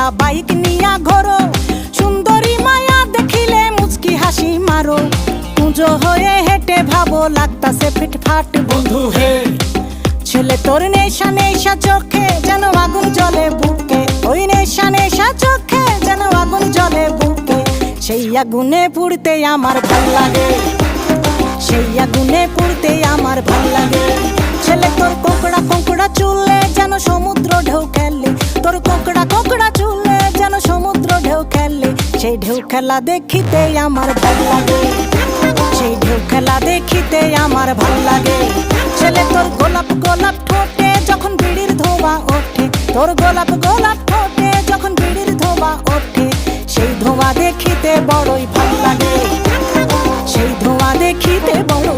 চলা বাইক নিয়া ঘোরো, সুন্দরী মায়া দেখিলে মুচকি হাসি মারো, পুজো হয়ে হেঁটে ভাবো লাগতাছে ফিটফাট বন্ধু হে। ছেলে তোর নেশা নেশা চোখে যেন আগুন জ্বলে বুকে, ওই নেশা নেশা চোখে যেন আগুন জ্বলে বুকে, সেই আগুনে পুড়তে আমার ভাল লাগে, সেই আগুনে পুড়তে আমার ভাল লাগে। ছেলে তোর কোকড়া কোকড়া চুলে যেন সমুদ্র ঢেউ খেলে, তোর কোকড়া কোকড়া চুলে যেন সমুদ্র ঢেউ খেলে, সেই ঢেউ খেলা দেখিতে আমার ভাল লাগে, সেই ঢেউ খেলা দেখিতে আমার ভাল লাগে। ছেলে তোর গোলাপ গোলাপ ঠোঁটে যখন বিড়ির ধোঁয়া ওঠে, তোর গোলাপ গোলাপ ঠোঁটে যখন বিড়ির ধোঁয়া ওঠে, সেই ধোঁয়া দেখিতে বড়ই ভাল লাগে, সেই ধোঁয়া দেখিতে বড়